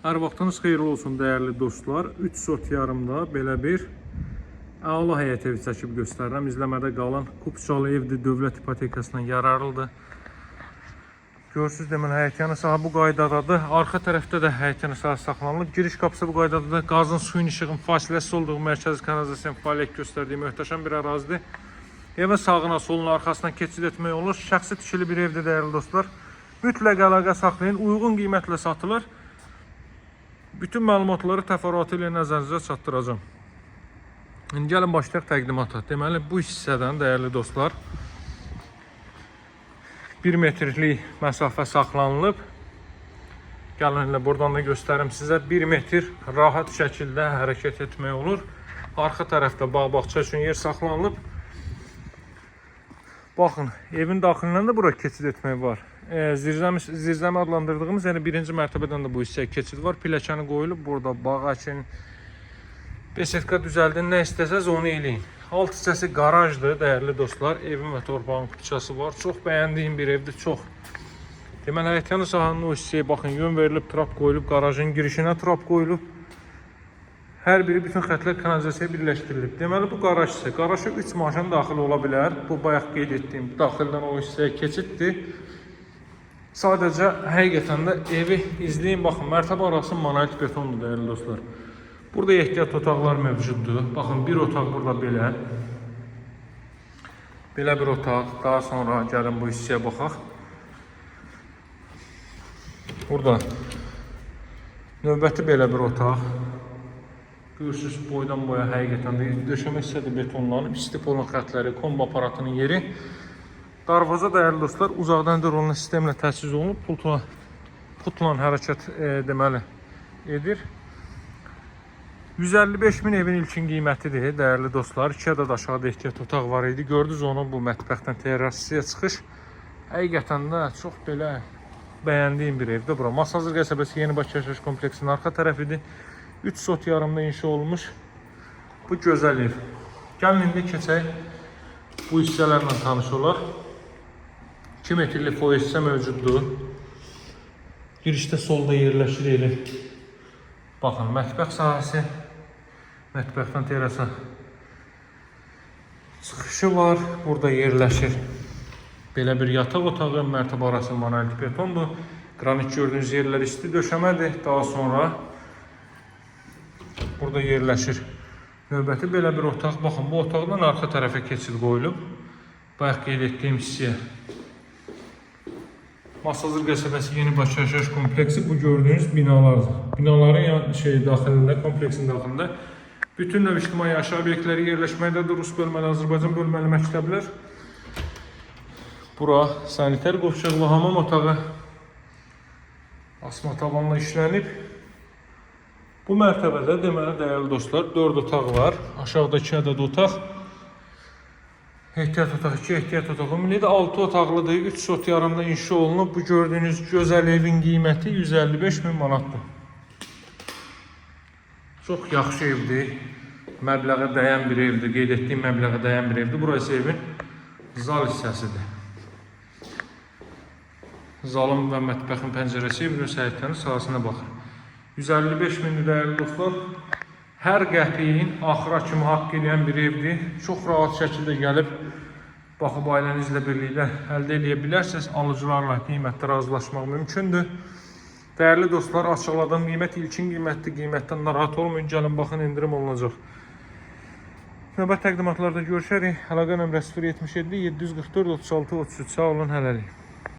Hər vaxtınız xeyirli olsun dəyərli dostlar. 3 sot yarımda belə bir əla həyət evi çəkib göstərirəm. İzləmədə qalın. Kupçalı evdir, dövlət ipotekasından yararlıdır. Görürsünüz, deməli həyətyanı sahə bu qaydadadır. Arxa tərəfdə də həyətyanı sahə saxlanılıb. Giriş qapısı bu qaydadadır. Qazın, suyun, işığın fasiləsiz olduğu mərkəzi kanalizasiya fəaliyyət göstərdiyi möhtəşəm bir ərazidir. Evin sağına, soluna, arxasından keçid etmək olur. Şəxsi tikili bir evdir dəyərli dostlar. Mütləq əlaqə saxlayın. Uyğun qiymətlə satılır. Bütün məlumatları təfərrüatı ilə nəzərinizə çatdıracağım. İndi gəlin başlayaq təqdimata. Deməli bu hissədən dəyərli dostlar 1 metrlik məsafə saxlanılıb. Gəlin elə buradan da göstərim sizə. 1 metr rahat şəkildə hərəkət etmək olur. Arxa tərəfdə bağ-bağça üçün yer saxlanılıb. Baxın, evin daxilindən də bura keçid etmək var. Zirzəmi adlandırdığımız, yəni birinci mərtəbədən də bu hissəyə keçid var. Pilləkəni qoyulub, burada bağ əkin, besetka düzəldin, nə istəsəz onu eləyin. Alt hissəsi qarajdır, dəyərli dostlar. Evin və torpağın kupçası var. Çox bəyəndiyim bir evdir, çox. Deməli, həyətyanı sahanın o hissəyə baxın, yön verilib, trap qoyulub, qarajın girişinə trap qoyulub. Hər biri bütün xətlər kanalizasiyaya birləşdirilib. Deməli, bu qaraj hissə. Qarajı 3 maşın daxil ola bilər. Bu, bayaq qeyd etdiyim daxildən o hissəyə keçiddir. Sadəcə, həqiqətən də evi izləyin, baxın, mərtəbə arası monolit betondur, dəyərli dostlar. Burada ehtiyat otaqlar mövcuddur. Baxın, bir otaq burada belə. Belə bir otaq. Daha sonra gəlin bu hissəyə baxaq. Burada növbəti belə bir otaq. Görürsünüz, boydan boya həqiqətən də döşəmə hissədə betonlanıb, istip olan xətləri, kombo aparatının yeri. Darvaza dəyərli dostlar, uzaqdan rolunun sistemlə təchiz olunub, pultla hərəkət deməli edir. 155 min evin ilkin qiymətidir, dəyərli dostlar. 2 ədəd aşağıda ehtiyat otaq var idi. Gördünüz onu, bu mətbəxdən terrasiyaya çıxış. Həqiqətən də çox belə bəyəndiyim bir evdir bura. Masazır qəsəbəsi Yeni Bakı yaşayış kompleksinin arxa tərəfidir. 3 sot yarımda inşa olmuş bu gözəl ev. Gəlin indi keçək bu hissələrlə tanış olaq. 2 metrlik foyer hissə mövcuddur. Girişdə solda yerləşir eli. Baxın, mətbəx sahəsi. Mətbəxdən terasa çıxışı var. Burada yerləşir. Belə bir yataq otağı, mərtəbə arası monolit betondur. Qranit gördüyünüz yerlər isti döşəmədir. Daha sonra burada yerləşir. Növbəti belə bir otaq. Baxın, bu otaqdan arxa tərəfə keçid qoyulub. Bayaq qeyd etdiyim hissəyə. Masazır qəsəbəsi Yeni Bakı yaşayış kompleksi bu gördüyünüz binalardır. Binaların daxilində, kompleksin daxilində bütün növ ictimai yaşayış obyektləri yerləşməkdədir. Rus bölməli, Azərbaycan bölməli məktəblər. Bura sanitar qovşaqlı hamam otağı. Asma tavanla işlənib. Bu mərtəbədə deməli dəyərli dostlar 4 otaq var. Aşağıda 2 ədəd otaq. Ehtiyat otaq, 2 ehtiyat otaq. Ümumilikdə 6 otaqlıdır. 3 sot yarımda inşa olunub. Bu gördüyünüz gözəl evin qiyməti 155 min manatdır. Çox yaxşı evdir. Məbləğə dəyən bir evdir. Qeyd etdiyim məbləğə dəyən bir evdir. Burası evin zal hissəsidir. Zalın və mətbəxin pəncərəsi evin öz həyətlərinin sahəsinə baxır. 155 min dəyərli dostlar. Hər qəpiyin axıra kimi haqq edən bir evdir. Çox rahat şəkildə gəlib baxıb ailənizlə birlikdə əldə edə bilərsiniz. Alıcılarla qiymətdə razılaşmaq mümkündür. Dəyərli dostlar, açıqladığım qiymət ilkin qiymətdir. Qiymətdən narahat olmayın. Gəlin baxın, indirim olunacaq. Növbət təqdimatlarda görüşərik. Əlaqə nömrəsi 077 744 36 33. Sağ olun, hələlik.